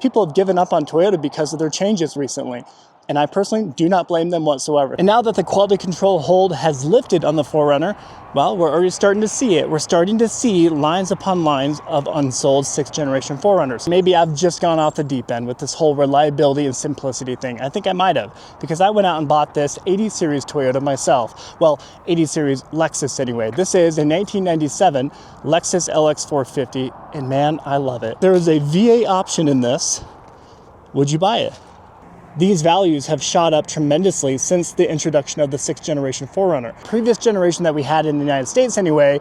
people have given up on Toyota because of their changes recently. And I personally do not blame them whatsoever. And now that the quality control hold has lifted on the 4Runner, well, we're already starting to see it. We're starting to see lines upon lines of unsold 6th generation 4Runners. Maybe I've just gone off the deep end with this whole reliability and simplicity thing. I think I might have, because I went out and bought this 80 series Toyota myself. Well, 80 series Lexus anyway. This is a 1997 Lexus LX 450, and man, I love it. There is a VA option in this. Would you buy it? These values have shot up tremendously since the introduction of the 6th generation 4Runner. Previous generation that we had in the United States anyway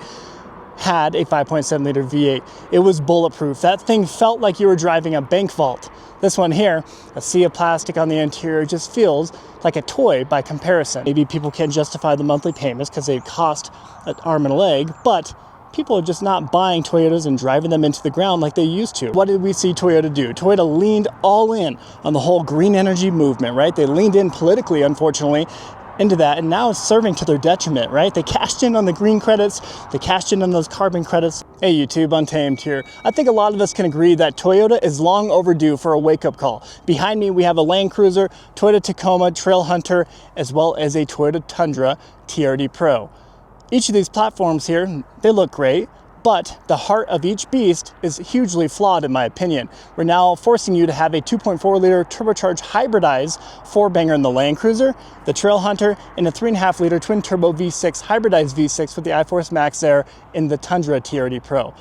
had a 5.7 liter V8. It was bulletproof. That thing felt like you were driving a bank vault. This one here, a sea of plastic on the interior, just feels like a toy by comparison. Maybe people can't justify the monthly payments because they cost an arm and a leg, but people are just not buying Toyotas and driving them into the ground like they used to. What did we see Toyota do? Toyota leaned all in on the whole green energy movement, right? They leaned in politically, unfortunately, into that, and now it's serving to their detriment, right? They cashed in on the green credits, they cashed in on those carbon credits. Hey YouTube, Untamed here. I think a lot of us can agree that Toyota is long overdue for a wake-up call. Behind me, we have a Land Cruiser, Toyota Tacoma, Trail Hunter, as well as a Toyota Tundra TRD Pro. Each of these platforms here, they look great, but the heart of each beast is hugely flawed in my opinion. We're now forcing you to have a 2.4 liter turbocharged hybridized 4-banger in the Land Cruiser, the Trail Hunter, and a 3.5 liter twin turbo V6 hybridized V6 with the iForce Max there in the Tundra TRD Pro.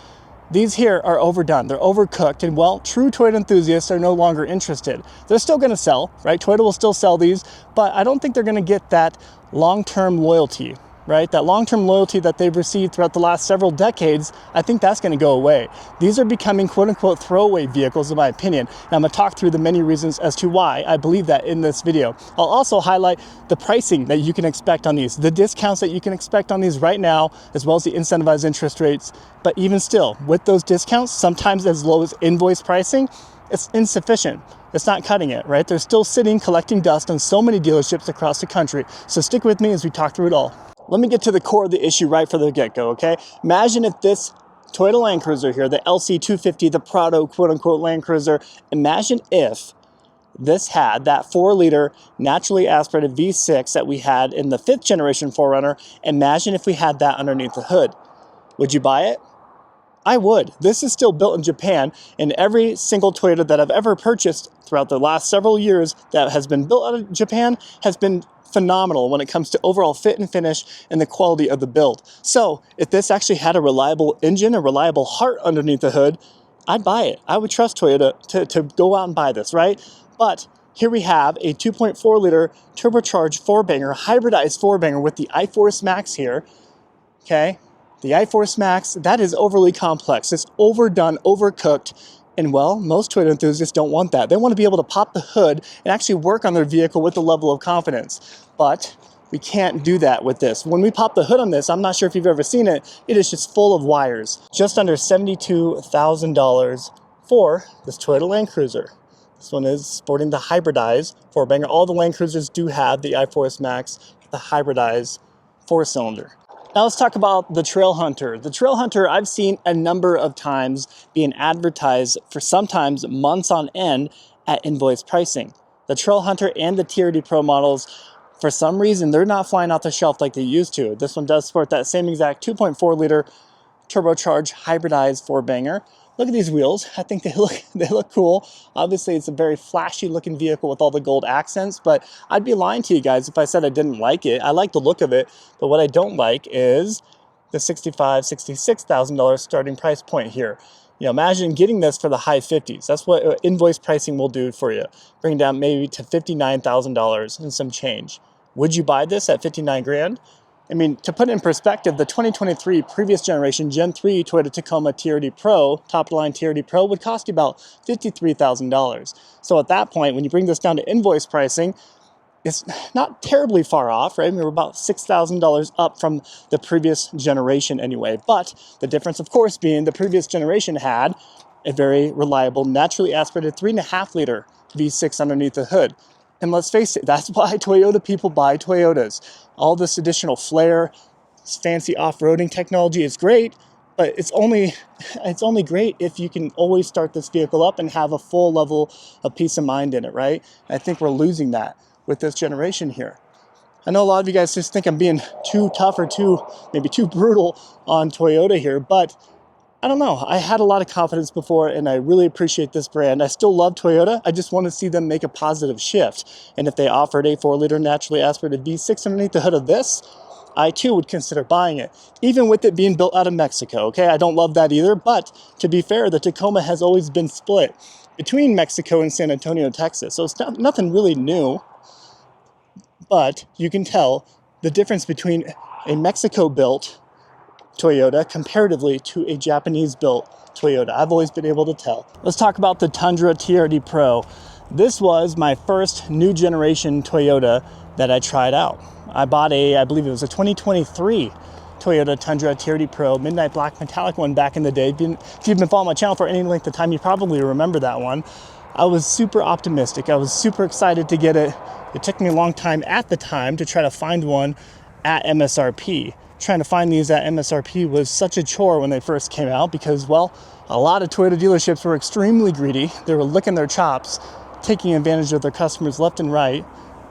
These here are overdone, they're overcooked, and well, true Toyota enthusiasts are no longer interested. They're still gonna sell, right? Toyota will still sell these, but I don't think they're gonna get that long-term loyalty, right? That long-term loyalty that they've received throughout the last several decades, I think that's gonna go away. These are becoming quote-unquote throwaway vehicles in my opinion. And I'm gonna talk through the many reasons as to why I believe that in this video. I'll also highlight the pricing that you can expect on these, the discounts that you can expect on these right now, as well as the incentivized interest rates. But even still, with those discounts, sometimes as low as invoice pricing, it's insufficient. It's not cutting it, right? They're still sitting collecting dust on so many dealerships across the country. So stick with me as we talk through it all. Let me get to the core of the issue right from the get-go, okay? Imagine if this Toyota Land Cruiser here, the LC250, the Prado quote-unquote Land Cruiser, imagine if this had that 4-liter naturally aspirated V6 that we had in the 5th generation 4Runner. Imagine if we had that underneath the hood. Would you buy it? I would. This is still built in Japan, and every single Toyota that I've ever purchased throughout the last several years that has been built out of Japan has been phenomenal when it comes to overall fit and finish and the quality of the build. So if this actually had a reliable engine, a reliable heart underneath the hood, I'd buy it. I would trust Toyota to go out and buy this, right? But here we have a 2.4 liter turbocharged 4-banger, hybridized 4-banger with the iForce Max here, okay? The iForce Max, that is overly complex. It's overdone, overcooked. And well, most Toyota enthusiasts don't want that. They want to be able to pop the hood and actually work on their vehicle with a level of confidence. But we can't do that with this. When we pop the hood on this, I'm not sure if you've ever seen it, it is just full of wires. Just under $72,000 for this Toyota Land Cruiser. This one is sporting the hybridized 4-banger. All the Land Cruisers do have the iForce Max, the hybridized 4-cylinder. Now let's talk about the Trail Hunter. The Trail Hunter I've seen a number of times being advertised for sometimes months on end at invoice pricing. The Trail Hunter and the TRD Pro models, for some reason, they're not flying off the shelf like they used to. This one does sport that same exact 2.4 liter turbocharged hybridized 4-banger. Look at these wheels. I think they look cool. Obviously, it's a very flashy looking vehicle with all the gold accents, but I'd be lying to you guys if I said I didn't like it. I like the look of it, but what I don't like is the $65,000, $66,000 starting price point here. You know, imagine getting this for the high 50s. That's what invoice pricing will do for you. Bring it down maybe to $59,000 and some change. Would you buy this at 59 grand? I mean, to put it in perspective, the 2023 previous generation Gen 3 Toyota Tacoma TRD Pro, top-of-the-line TRD Pro, would cost you about $53,000. So at that point, when you bring this down to invoice pricing, it's not terribly far off, right? I mean, we're about $6,000 up from the previous generation anyway. But the difference, of course, being the previous generation had a very reliable, naturally aspirated 3.5 liter V6 underneath the hood. And let's face it, that's why Toyota people buy Toyotas. All this additional flair, this fancy off-roading technology is great, but it's only great if you can always start this vehicle up and have a full level of peace of mind in it, right? And I think we're losing that with this generation here. I know a lot of you guys just think I'm being too tough or maybe too brutal on Toyota here, but I don't know. I had a lot of confidence before, and I really appreciate this brand. I still love Toyota. I just want to see them make a positive shift. And if they offered a 4-liter naturally aspirated V6 underneath the hood of this, I too would consider buying it, even with it being built out of Mexico, okay? I don't love that either, but to be fair, the Tacoma has always been split between Mexico and San Antonio, Texas. So it's nothing really new, but you can tell the difference between a Mexico-built Toyota comparatively to a Japanese-built Toyota. I've always been able to tell. Let's talk about the Tundra TRD Pro. This was my first new generation Toyota that I tried out. I bought I believe it was a 2023 Toyota Tundra TRD Pro, midnight black metallic one back in the day. If you've been following my channel for any length of time, you probably remember that one. I was super optimistic. I was super excited to get it. It took me a long time at the time to try to find one at MSRP. Trying to find these at MSRP was such a chore when they first came out because, well, a lot of Toyota dealerships were extremely greedy. They were licking their chops, taking advantage of their customers left and right,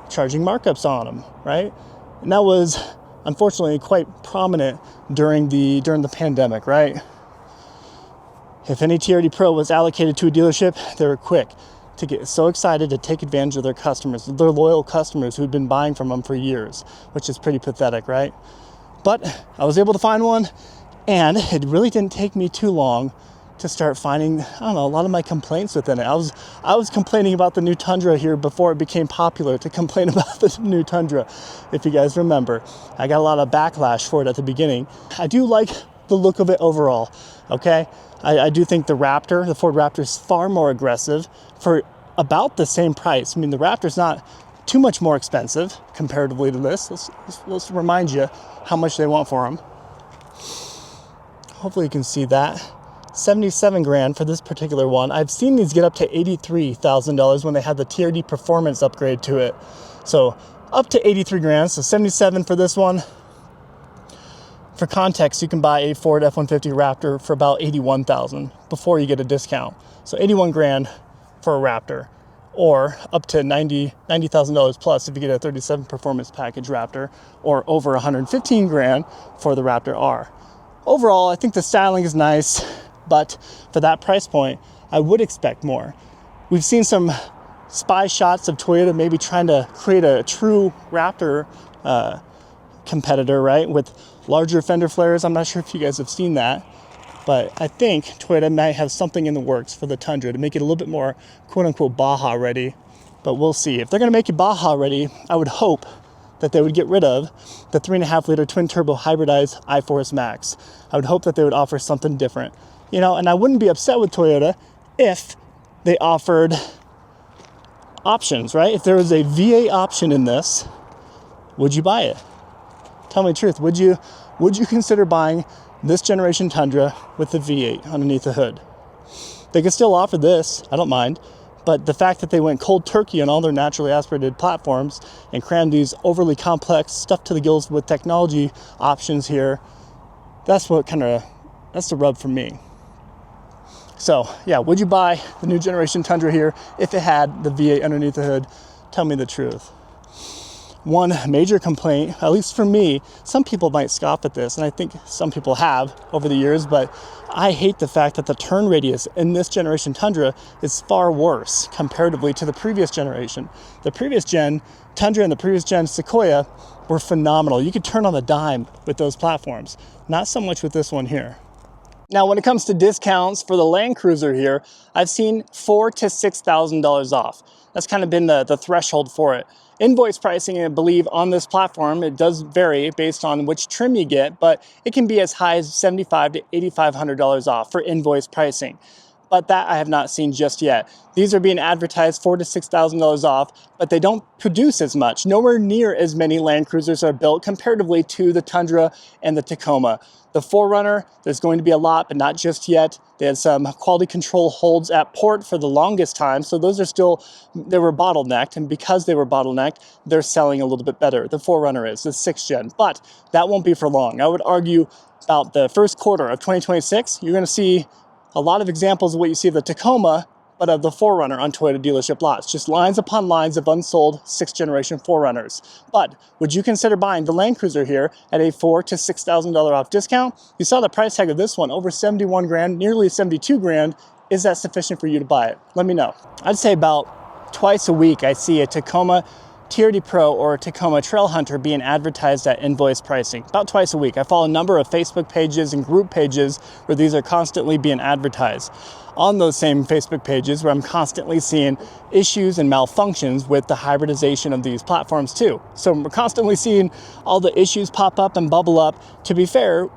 charging markups on them, right? And that was unfortunately quite prominent during the pandemic, right? If any TRD Pro was allocated to a dealership, they were quick to get so excited to take advantage of their customers, their loyal customers who'd been buying from them for years, which is pretty pathetic, right? But I was able to find one, and it really didn't take me too long to start finding, I don't know, a lot of my complaints within it. I was complaining about the new Tundra here before it became popular to complain about the new Tundra, if you guys remember. I got a lot of backlash for it at the beginning. I do like the look of it overall, okay? I do think the Ford Raptor is far more aggressive for about the same price. I mean, the Raptor's not too much more expensive comparatively to this. Let's remind you how much they want for them. Hopefully you can see that. 77 grand for this particular one. I've seen these get up to $83,000 when they had the TRD performance upgrade to it. So up to 83 grand, so 77 for this one. For context, you can buy a Ford F-150 Raptor for about 81,000 before you get a discount. So 81 grand for a Raptor, or up to $90,000 plus if you get a 37 performance package Raptor, or over 115 grand for the Raptor R. Overall, I think the styling is nice, but for that price point, I would expect more. We've seen some spy shots of Toyota maybe trying to create a true Raptor competitor, right, with larger fender flares. I'm not sure if you guys have seen that, but I think Toyota might have something in the works for the Tundra to make it a little bit more quote-unquote Baja ready, but we'll see. If they're going to make it Baja ready, I would hope that they would get rid of the 3.5-liter twin-turbo hybridized iForce Max. I would hope that they would offer something different, you know, and I wouldn't be upset with Toyota if they offered options, right? If there was a V8 option in this, would you buy it? Tell me the truth. Would you consider buying this generation Tundra with the V8 underneath the hood? They could still offer this. I don't mind. But the fact that they went cold turkey on all their naturally aspirated platforms and crammed these overly complex, stuff to the gills with technology options here, that's the rub for me. So yeah, would you buy the new generation Tundra here if it had the V8 underneath the hood? Tell me the truth. One major complaint, at least for me, some people might scoff at this, and I think some people have over the years, but I hate the fact that the turn radius in this generation Tundra is far worse comparatively to the previous generation. The previous gen Tundra and the previous gen Sequoia were phenomenal. You could turn on a dime with those platforms. Not so much with this one here. Now, when it comes to discounts for the Land Cruiser here, I've seen $4,000 to $6,000 off. That's kind of been the threshold for it. Invoice pricing, I believe, on this platform, it does vary based on which trim you get, but it can be as high as $7,500 to $8,500 off for invoice pricing. But that I have not seen just yet. These are being advertised $4,000 to $6,000 off, but they don't produce as much. Nowhere near as many Land Cruisers are built comparatively to the Tundra and the Tacoma. The 4Runner, there's going to be a lot, but not just yet. They had some quality control holds at port for the longest time, so those are still, they were bottlenecked, and because they were bottlenecked, they're selling a little bit better. The 4Runner is, the 6th gen, but that won't be for long. I would argue about the first quarter of 2026, you're going to see a lot of examples of what you see of the Tacoma, but of the 4Runner on Toyota dealership lots. Just lines upon lines of unsold 6th generation 4Runners. But would you consider buying the Land Cruiser here at a $4,000 to $6,000 off discount? You saw the price tag of this one, over 71 grand, nearly 72 grand. Is that sufficient for you to buy it? Let me know. I'd say about twice a week I see a Tacoma TRD Pro or a Tacoma Trail Hunter being advertised at invoice pricing. About twice a week. I follow a number of Facebook pages and group pages where these are constantly being advertised. On those same Facebook pages where I'm constantly seeing issues and malfunctions with the hybridization of these platforms too. So we're constantly seeing all the issues pop up and bubble up. To be fair,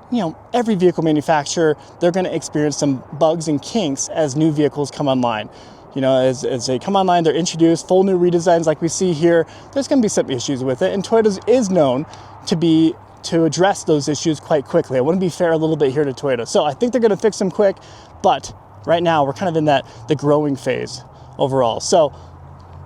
every vehicle manufacturer, they're going to experience some bugs and kinks as new vehicles come online. As they come online, they're introduced full new redesigns like we see here. There's going to be some issues with it, and Toyota is known to address those issues quite quickly. I want to be fair a little bit here to Toyota. So I think they're going to fix them quick, but right now we're kind of in the growing phase overall. So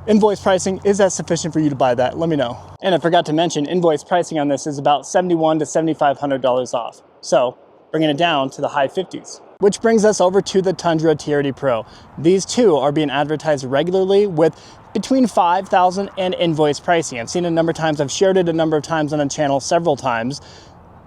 invoice pricing, is that sufficient for you to buy that? Let me know. And I forgot to mention, invoice pricing on this is about $7,100 to $7,500 off. So bringing it down to the high 50s. Which brings us over to the Tundra TRD Pro. These two are being advertised regularly with between $5,000 and invoice pricing. I've seen it a number of times. I've shared it a number of times on the channel several times.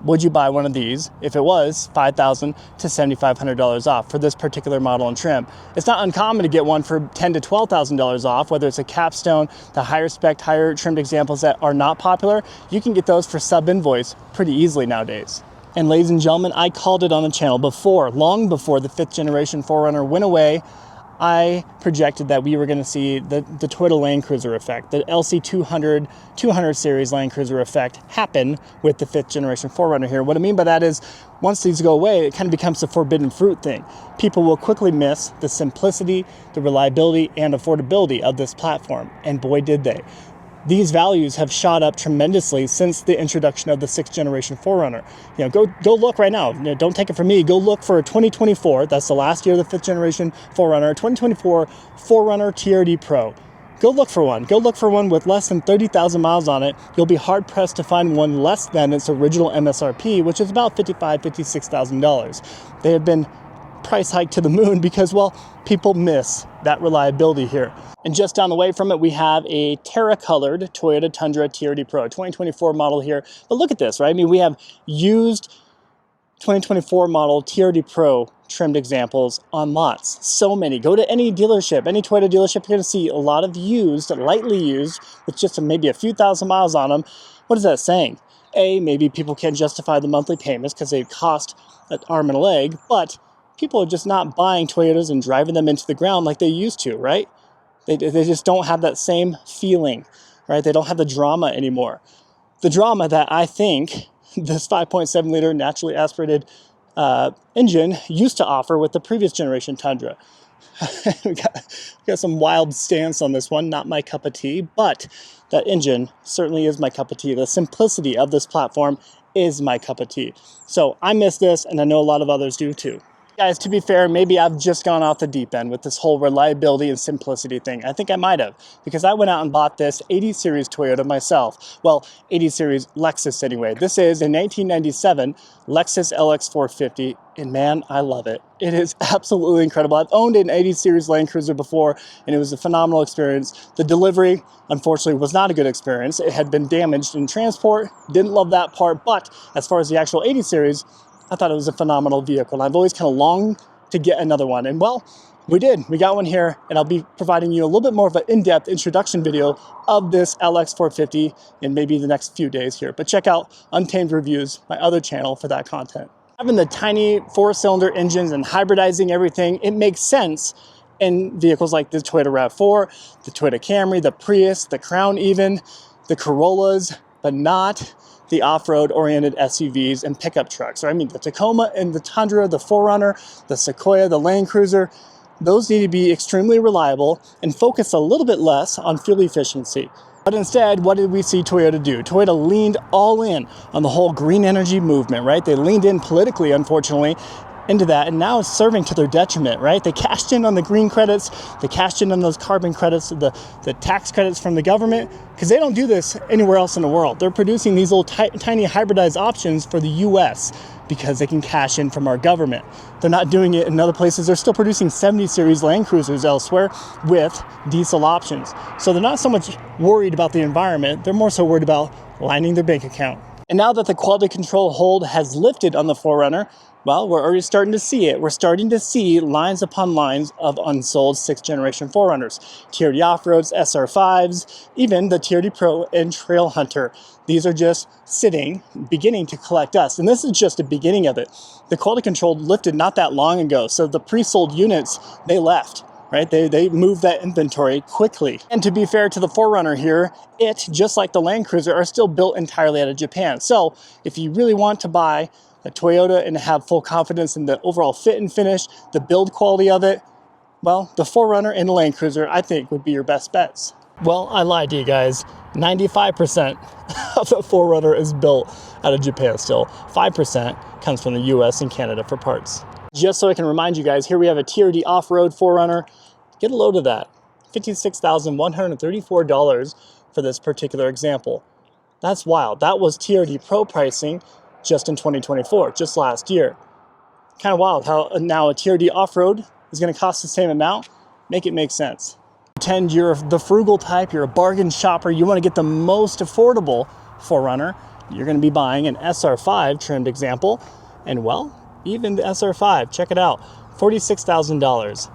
Would you buy one of these if it was $5,000 to $7,500 off for this particular model and trim? It's not uncommon to get one for $10,000 to $12,000 off, whether it's a capstone, the higher spec, higher trimmed examples that are not popular. You can get those for sub-invoice pretty easily nowadays. And ladies and gentlemen, I called it on the channel before, long before the 5th generation 4Runner went away. I projected that we were going to see the Toyota Land Cruiser effect, the LC 200 series Land Cruiser effect happen with the 5th generation 4Runner here. What I mean by that is once these go away, it kind of becomes the forbidden fruit thing. People will quickly miss the simplicity, the reliability, and affordability of this platform. And boy, did they. These values have shot up tremendously since the introduction of the 6th generation 4Runner. Go look right now. Don't take it from me. Go look for a 2024. That's the last year of the 5th generation 4Runner. 2024 4Runner TRD Pro. Go look for one. Go look for one with less than 30,000 miles on it. You'll be hard pressed to find one less than its original MSRP, which is about $55,000, $56,000. They have been price hike to the moon because, well, people miss that reliability here. And just down the way from it, we have a Terra-colored Toyota Tundra TRD Pro, 2024 model here. But look at this, right? I mean, we have used 2024 model TRD Pro trimmed examples on lots. So many. Go to any dealership, any Toyota dealership, you're going to see a lot of used, lightly used, with just maybe a few thousand miles on them. What is that saying? Maybe people can't justify the monthly payments because they cost an arm and a leg, but people are just not buying Toyotas and driving them into the ground like they used to, right? They just don't have that same feeling, right? They don't have the drama anymore. The drama that I think this 5.7 liter naturally aspirated engine used to offer with the previous generation Tundra. we got some wild stance on this one, not my cup of tea, but that engine certainly is my cup of tea. The simplicity of this platform is my cup of tea. So I miss this, and I know a lot of others do too. Guys, to be fair, maybe I've just gone off the deep end with this whole reliability and simplicity thing. I think I might have, because I went out and bought this 80 series Toyota myself. Well, 80 series Lexus anyway. This is a 1997 Lexus LX 450, and man, I love it. It is absolutely incredible. I've owned an 80 series Land Cruiser before, and it was a phenomenal experience. The delivery, unfortunately, was not a good experience. It had been damaged in transport. Didn't love that part, but as far as the actual 80 series, I thought it was a phenomenal vehicle, and I've always kind of longed to get another one. And well, we did. We got one here, and I'll be providing you a little bit more of an in-depth introduction video of this LX 450 in maybe the next few days here. But check out Untamed Reviews, my other channel, for that content. Having the tiny 4-cylinder engines and hybridizing everything, it makes sense in vehicles like the Toyota Rav4, the Toyota Camry, the Prius, the Crown even, the Corollas, but not the off-road oriented SUVs and pickup trucks. I mean, the Tacoma and the Tundra, the 4Runner, the Sequoia, the Land Cruiser, those need to be extremely reliable and focus a little bit less on fuel efficiency. But instead, what did we see Toyota do? Toyota leaned all in on the whole green energy movement, right? They leaned in politically, unfortunately, into that, and now it's serving to their detriment, right? They cashed in on the green credits, they cashed in on those carbon credits, the tax credits from the government, because they don't do this anywhere else in the world. They're producing these little tiny hybridized options for the US because they can cash in from our government. They're not doing it in other places. They're still producing 70 series Land Cruisers elsewhere with diesel options. So they're not so much worried about the environment, they're more so worried about lining their bank account. And now that the quality control hold has lifted on the 4Runner, well, we're already starting to see it. We're starting to see lines upon lines of unsold 6th generation 4Runners, TRD Off-Roads, SR5s, even the TRD Pro and Trail Hunter. These are just sitting, beginning to collect dust. And this is just the beginning of it. The quality control lifted not that long ago. So the pre-sold units, they left, right? They moved that inventory quickly. And to be fair to the 4Runner here, it, just like the Land Cruiser, are still built entirely out of Japan. So if you really want to buy a Toyota and have full confidence in the overall fit and finish, the build quality of it, well, the 4Runner and the Land Cruiser, I think, would be your best bets. Well, I lied to you guys. 95% of the 4Runner is built out of Japan still. 5% comes from the US and Canada for parts. Just so I can remind you guys, here we have a TRD Off-Road 4Runner. Get a load of that. $56,134 for this particular example. That's wild. That was TRD Pro pricing just in 2024, just last year. Kind of wild how now a TRD Off-Road is going to cost the same amount. Make it make sense. Pretend you're the frugal type, you're a bargain shopper, you want to get the most affordable 4Runner. You're going to be buying an SR5 trimmed example, and well, even the SR5, check it out, $46,000.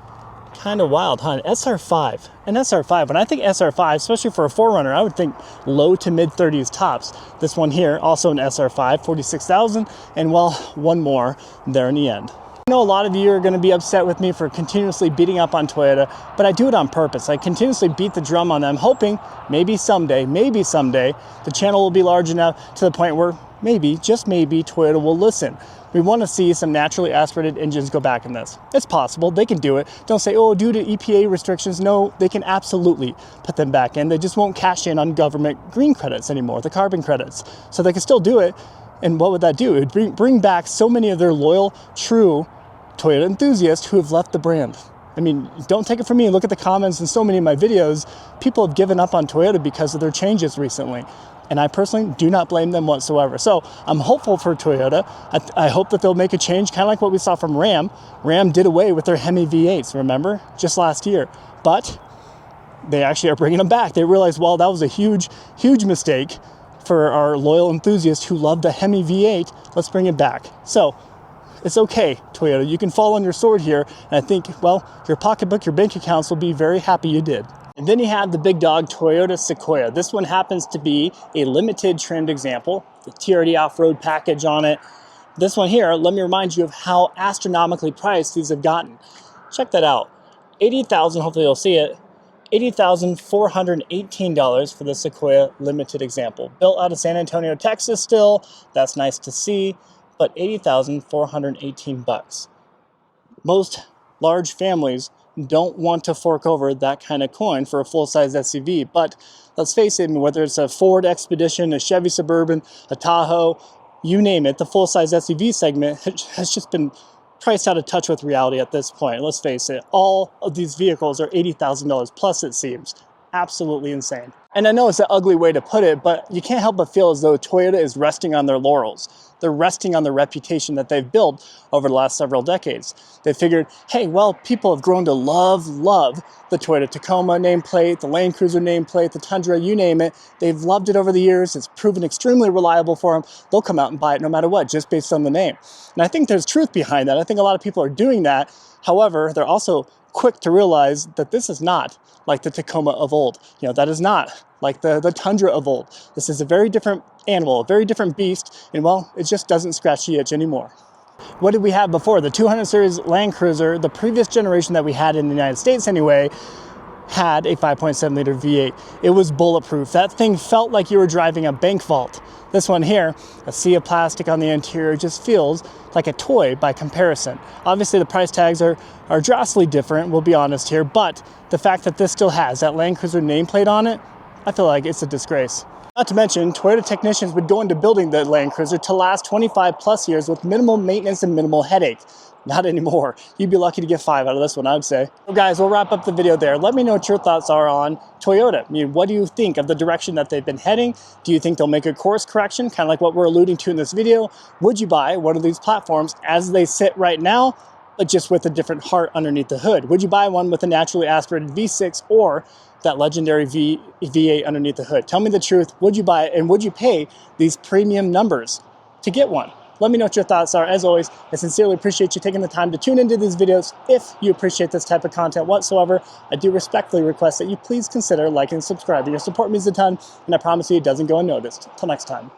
Kind of wild, huh? An SR5, when I think SR5, especially for a 4Runner, I would think low to mid 30s tops. This one here, also an SR5, $46,000, and well, one more there in the end. I know a lot of you are going to be upset with me for continuously beating up on Toyota, but I do it on purpose. I continuously beat the drum on them, hoping maybe someday, the channel will be large enough to the point where maybe, just maybe, Toyota will listen. We want to see some naturally aspirated engines go back in this. It's possible. They can do it. Don't say, oh, due to EPA restrictions. No, they can absolutely put them back in. They just won't cash in on government green credits anymore, the carbon credits. So they can still do it. And what would that do? It would bring back so many of their loyal, true Toyota enthusiasts who have left the brand. I mean, don't take it from me. Look at the comments in so many of my videos. People have given up on Toyota because of their changes recently. And I personally do not blame them whatsoever. So I'm hopeful for Toyota. I hope that they'll make a change, kind of like what we saw from Ram. Ram did away with their Hemi V8s, remember? Just last year. But they actually are bringing them back. They realized, well, that was a huge mistake for our loyal enthusiasts who love the Hemi V8. Let's bring it back. So it's okay, Toyota. You can fall on your sword here. And I think, well, your pocketbook, your bank accounts will be very happy you did. And then you have the big dog Toyota Sequoia. This one happens to be a limited trimmed example, the TRD Off-Road package on it. This one here, let me remind you of how astronomically priced these have gotten. Check that out. $80,000, hopefully you'll see it, $80,418 for the Sequoia limited example. Built out of San Antonio, Texas still. That's nice to see, but $80,418. Most large families don't want to fork over that kind of coin for a full-size SUV. But let's face it, whether it's a Ford Expedition, a Chevy Suburban, a Tahoe, you name it, the full-size SUV segment has just been priced out of touch with reality at this point. Let's face it, all of these vehicles are $80,000 plus, it seems. Absolutely insane. And I know it's an ugly way to put it, but you can't help but feel as though Toyota is resting on their laurels. They're resting on the reputation that they've built over the last several decades. They figured, hey, well, people have grown to love the Toyota Tacoma nameplate, the Land Cruiser nameplate, the Tundra, you name it. They've loved it over the years. It's proven extremely reliable for them. They'll come out and buy it no matter what, just based on the name. And I think there's truth behind that. I think a lot of people are doing that. However, they're also quick to realize that this is not like the Tacoma of old. You know, that is not like the Tundra of old. This is a very different animal, a very different beast, and well, it just doesn't scratch the itch anymore. What did we have before? The 200 series Land Cruiser, the previous generation that we had in the United States anyway, had a 5.7 liter V8. It was bulletproof. That thing felt like you were driving a bank vault. This one here, a sea of plastic on the interior, just feels like a toy by comparison. Obviously the price tags are drastically different, we'll be honest here, but the fact that this still has that Land Cruiser nameplate on it, I feel like it's a disgrace. Not to mention, Toyota technicians would go into building the Land Cruiser to last 25 plus years with minimal maintenance and minimal headache. Not anymore. You'd be lucky to get 5 out of this one, I would say. So guys, we'll wrap up the video there. Let me know what your thoughts are on Toyota. I mean, what do you think of the direction that they've been heading? Do you think they'll make a course correction, kind of like what we're alluding to in this video? Would you buy one of these platforms as they sit right now, but just with a different heart underneath the hood? Would you buy one with a naturally aspirated V6 or that legendary V8 underneath the hood? Tell me the truth. Would you buy it, and would you pay these premium numbers to get one? Let me know what your thoughts are. As always, I sincerely appreciate you taking the time to tune into these videos. If you appreciate this type of content whatsoever, I do respectfully request that you please consider liking and subscribing. Your support means a ton, and I promise you it doesn't go unnoticed. Until next time.